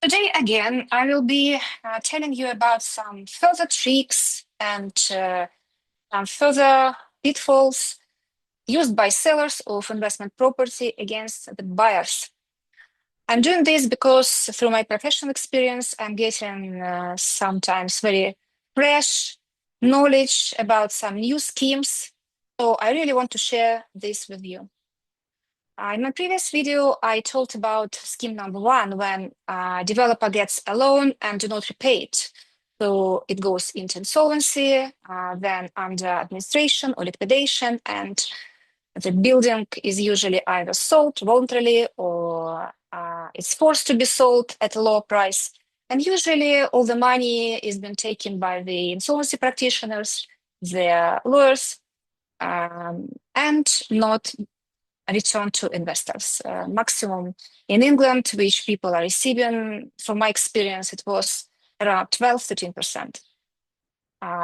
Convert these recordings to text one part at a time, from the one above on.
Today, again, I will be telling you about some further tricks and some further pitfalls used by sellers of investment property against the buyers. I'm doing this because through my professional experience, I'm getting sometimes very fresh knowledge about some new schemes. So I really want to share this with you. In my previous video, I told about scheme number one, when a developer gets a loan and do not repay it. So it goes into insolvency, then under administration or liquidation, and the building is usually either sold voluntarily or it's forced to be sold at a lower price. And usually all the money is being taken by the insolvency practitioners, their lawyers, and not return to investors. Maximum in England, which people are receiving, from my experience, it was around 12-13%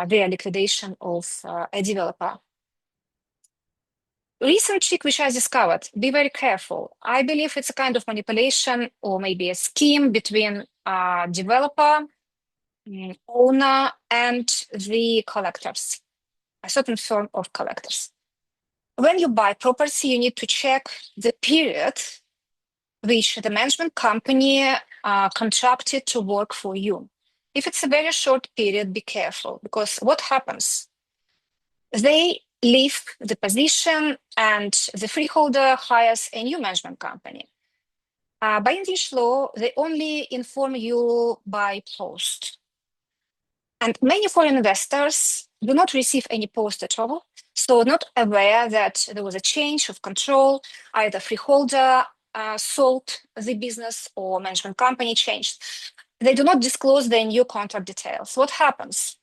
their liquidation of a developer. Recent trick which I discovered, be very careful. I believe it's a kind of manipulation or maybe a scheme between developer, owner, and the collectors, a certain firm of collectors. When you buy property, you need to check the period which the management company contracted to work for you. If it's a very short period, be careful, because what happens? They leave the position and the freeholder hires a new management company. By English law, they only inform you by post. And many foreign investors do not receive any post at all, so not aware that there was a change of control, either freeholder sold the business or management company changed. They do not disclose their new contract details. What happens?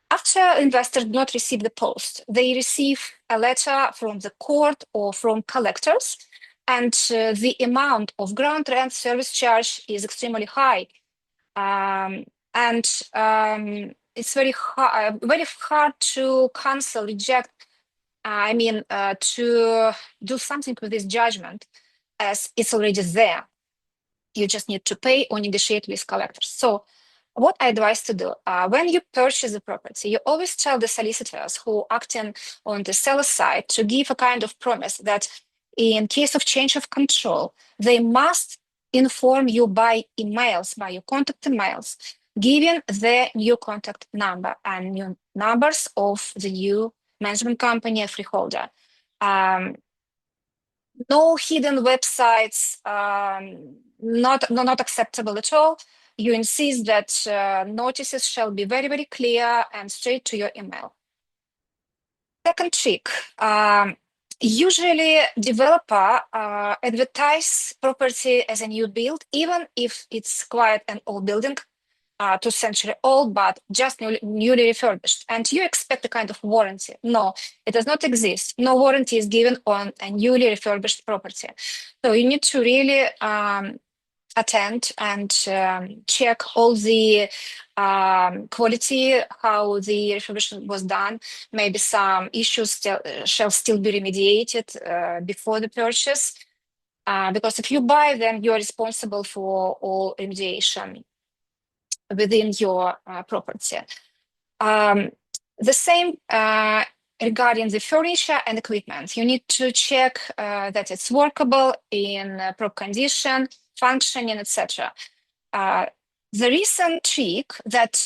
After investors do not receive the post, they receive a letter from the court or from collectors, and the amount of ground rent service charge is extremely high. And it's very hard to cancel, reject, to do something with this judgment, as it's already there. You just need to pay or negotiate with collectors. So what I advise to do, when you purchase a property, you always tell the solicitors who are acting on the seller side to give a kind of promise that in case of change of control, they must inform you by emails, by your contact emails, giving the new contact number and new numbers of the new management company freeholder. No hidden websites, not acceptable at all. You insist that notices shall be very, very clear and straight to your email. Second trick, usually developer advertise property as a new build, even if it's quite an old building, 2 century old, but just newly refurbished. And you expect a kind of warranty. No, it does not exist. No warranty is given on a newly refurbished property. So you need to really attend and check all the quality, how the refurbishment was done. Maybe some issues shall still be remediated before the purchase. Because if you buy, then you're responsible for all remediation within your property. The same regarding the furniture and equipment. You need to check that it's workable, in proper condition, functioning, etc. The recent trick that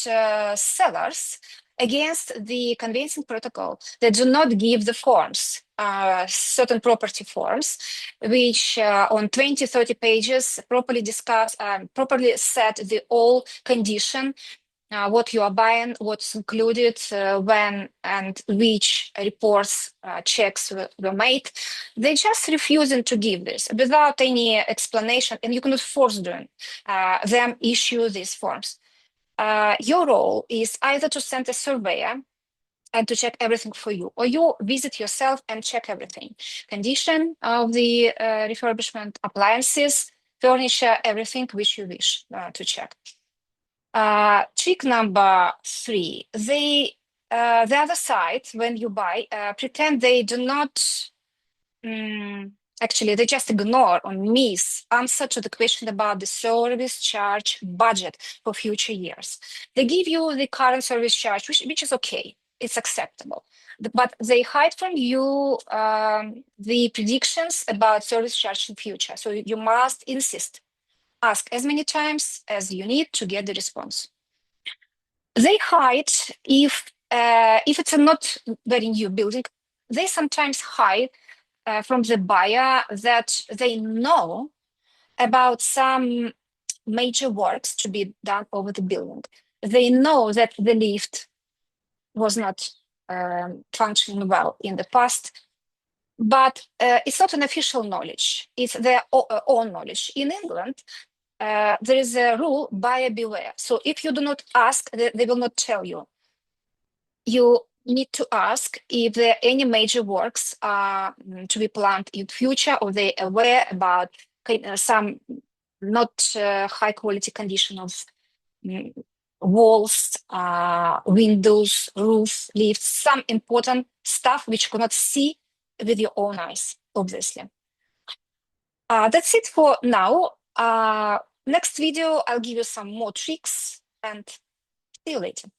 sellers, against the conveyancing protocol, they do not give the forms, certain property forms, which on 20-30 pages properly discuss, properly set the all condition, what you are buying, what's included, when and which reports, checks were made. They just refusing to give this without any explanation, and you cannot force them issue these forms. Your role is either to send a surveyor and to check everything for you, or you visit yourself and check everything. Condition of the refurbishment, appliances, furniture, everything which you wish to check. Trick number 3, the other side, when you buy, pretend they do not Actually, they just ignore or miss answer to the question about the service charge budget for future years. They give you the current service charge, which is okay, it's acceptable. But they hide from you the predictions about service charge in future. So you must insist, ask as many times as you need to get the response. They hide if it's a not very new building. They sometimes hide from the buyer that they know about some major works to be done over the building. They know that the lift was not functioning well in the past, but it's not an official knowledge. It's their own knowledge. In England, there is a rule, buyer beware. So if you do not ask, they will not tell you. You need to ask if there are any major works to be planned in future, or they aware about some not high quality condition of walls, windows, roof, lifts, some important stuff which you cannot see with your own eyes, obviously. That's it for now. Next video, I'll give you some more tricks, and see you later.